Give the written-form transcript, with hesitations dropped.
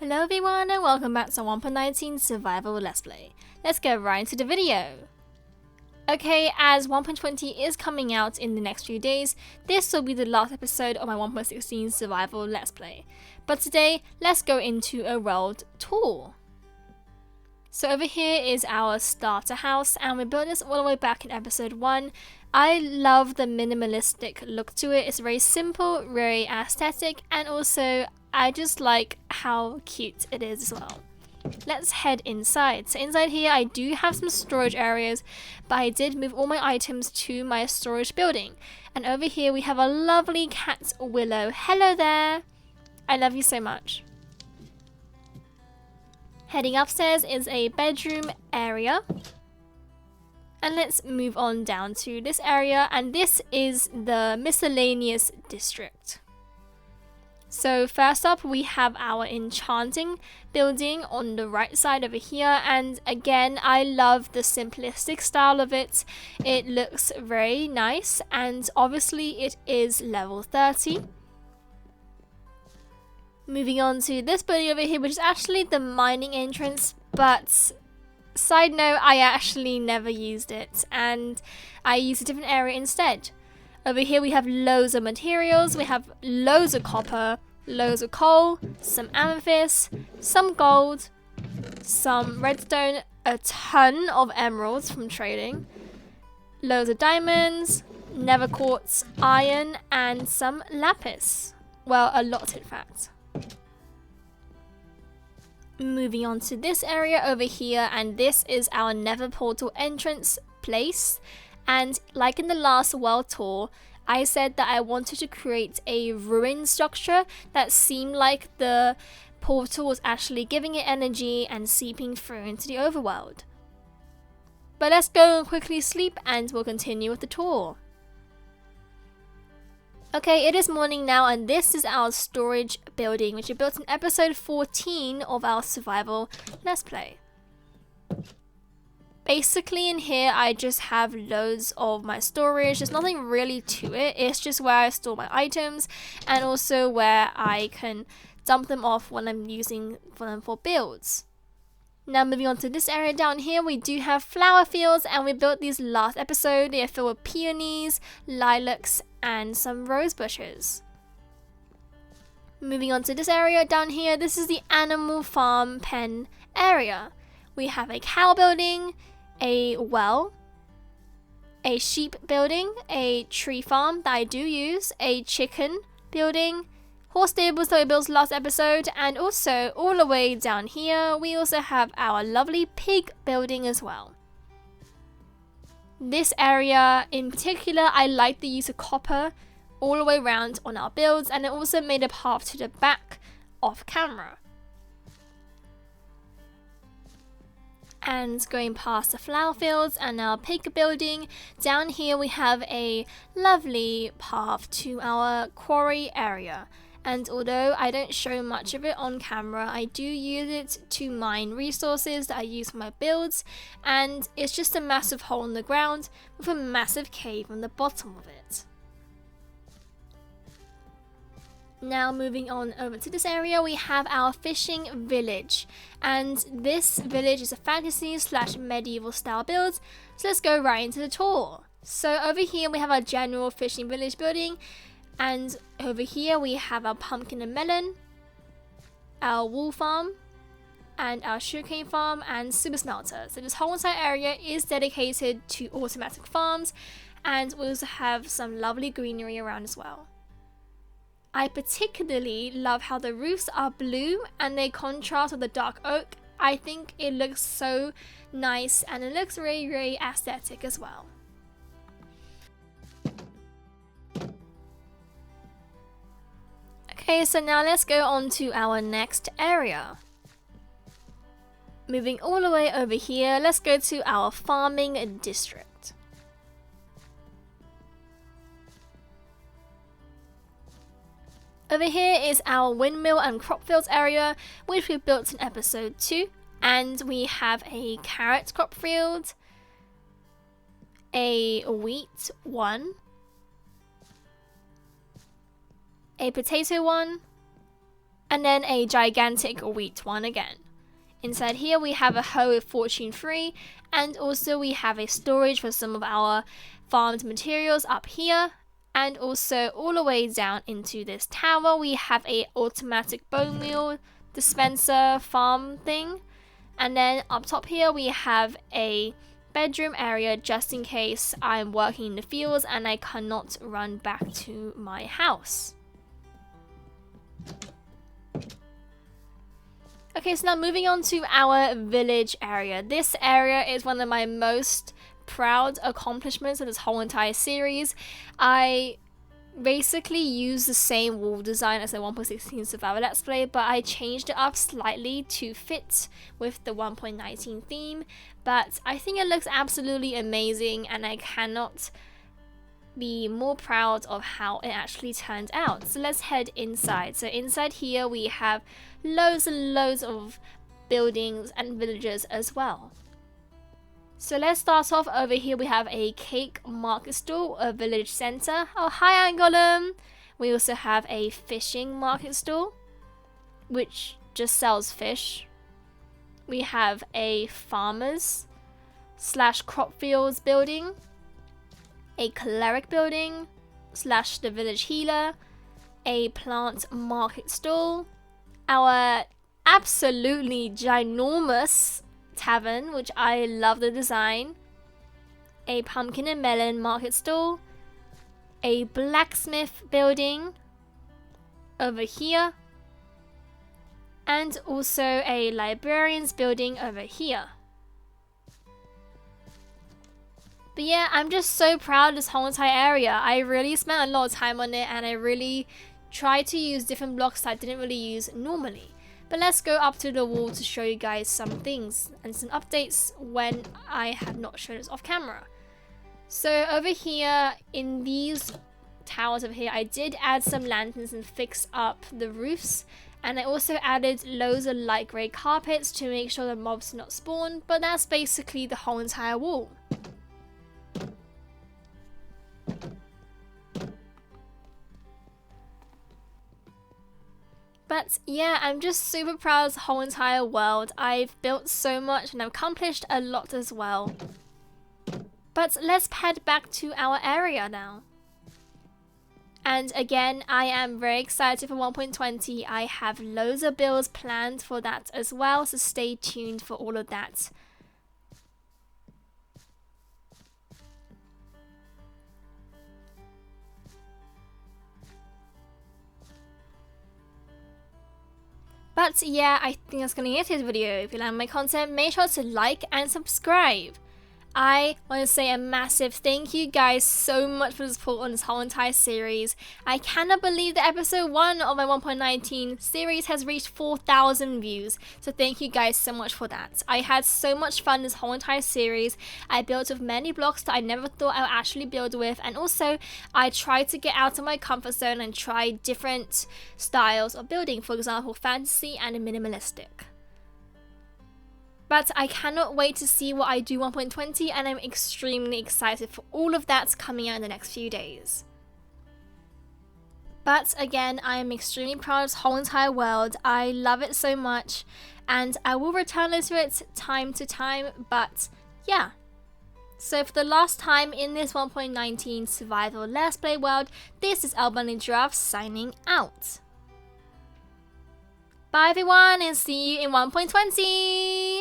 Hello everyone and welcome back to 1.19 Survival Let's Play. Let's get right into the video. Okay, as 1.20 is coming out in the next few days, this will be the last episode of my 1.16 Survival Let's Play. But today, let's go into a world tour. So over here is our starter house, and we built this all the way back in episode 1. I love the minimalistic look to it. It's very simple, very aesthetic, and also I just like how cute it is as well. Let's head inside. So inside here I do have some storage areas, but I did move all my items to my storage building. And over here we have a lovely cat, Willow. Hello there! I love you so much. Heading upstairs is a bedroom area. And let's move on down to this area, and this is the miscellaneous district. So first up we have our enchanting building on the right side over here, and again I love the simplistic style of it. It looks very nice, and obviously it is level 30. Moving on to this building over here, which is actually the mining entrance, but side note, I actually never used it and I used a different area instead. Over here we have loads of materials. We have loads of copper, loads of coal, some amethyst, some gold, some redstone, a ton of emeralds from trading, loads of diamonds, nether quartz, iron, and some lapis. Well, a lot in fact. Moving on to this area over here, and this is our nether portal entrance place. And like in the last world tour, I said that I wanted to create a ruin structure that seemed like the portal was actually giving it energy and seeping through into the overworld. But let's go and quickly sleep and we'll continue with the tour. Okay, it is morning now, and this is our storage building, which we built in episode 14 of our survival let's play. Basically in here I just have loads of my storage. There's nothing really to it. It's just where I store my items and also where I can dump them off when I'm using them for builds. Now moving on to this area down here, we do have flower fields, and we built these last episode. They are filled with peonies, lilacs, and some rose bushes. Moving on to this area down here, this is the animal farm pen area. We have a cow building, a well, a sheep building, a tree farm that I do use, a chicken building, horse stables that we built last episode, and also all the way down here we also have our lovely pig building as well. This area in particular, I like the use of copper all the way around on our builds, and it also made a path to the back off camera. And going past the flower fields and our pig building, down here we have a lovely path to our quarry area. And although I don't show much of it on camera, I do use it to mine resources that I use for my builds, and it's just a massive hole in the ground with a massive cave on the bottom of it. Now moving on over to this area, we have our fishing village, and this village is a fantasy / medieval style build, so let's go right into the tour. So over here we have our general fishing village building, and over here we have our pumpkin and melon, our wool farm, and our sugarcane farm and super smelter. So this whole entire area is dedicated to automatic farms, and we also have some lovely greenery around as well. I particularly love how the roofs are blue and they contrast with the dark oak. I think it looks so nice and it looks very, very aesthetic as well. Okay, so now let's go on to our next area. Moving all the way over here, let's go to our farming district. Over here is our windmill and crop fields area, which we built in episode 2. And we have a carrot crop field, a wheat one, a potato one, and then a gigantic wheat one again. Inside here we have a hoe with fortune 3, and also we have a storage for some of our farmed materials up here. And also all the way down into this tower we have a automatic bone meal dispenser farm thing. And then up top here we have a bedroom area just in case I'm working in the fields and I cannot run back to my house. Okay, so now moving on to our village area. This area is one of my most proud accomplishments of this whole entire series. I basically used the same wall design as the 1.16 survival let's play, but I changed it up slightly to fit with the 1.19 theme. But I think it looks absolutely amazing and I cannot be more proud of how it actually turned out. So let's head inside. So inside here we have loads and loads of buildings and villagers as well. So let's start off. Over here we have a cake market stall, a village center. Oh, hi Angolum! We also have a fishing market stall, which just sells fish. We have a farmers / crop fields building, a cleric building / the village healer, a plant market stall, our absolutely ginormous tavern, which I love the design, a pumpkin and melon market stall, a blacksmith building over here, and also a librarian's building over here. But yeah, I'm just so proud of this whole entire area. I really spent a lot of time on it and I really tried to use different blocks that I didn't really use normally. But let's go up to the wall to show you guys some things and some updates when I have not shown this off camera. So over here in these towers over here, I did add some lanterns and fix up the roofs. And I also added loads of light grey carpets to make sure the mobs do not spawn. But that's basically the whole entire wall. But yeah, I'm just super proud of the whole entire world. I've built so much and I've accomplished a lot as well. But let's head back to our area now. And again, I am very excited for 1.20. I have loads of builds planned for that as well, so stay tuned for all of that. But yeah, I think that's going to be it for this video. If you like my content, make sure to like and subscribe. I want to say a massive thank you guys so much for the support on this whole entire series. I cannot believe that episode 1 of my 1.19 series has reached 4,000 views. So thank you guys so much for that. I had so much fun this whole entire series. I built with many blocks that I never thought I would actually build with. And also, I tried to get out of my comfort zone and try different styles of building. For example, fantasy and minimalistic. But I cannot wait to see what I do 1.20 and I'm extremely excited for all of that coming out in the next few days. But again, I am extremely proud of this whole entire world. I love it so much and I will return to it time to time, but yeah. So for the last time in this 1.19 survival let's play world, this is Albany Giraffe signing out. Bye everyone and see you in 1.20!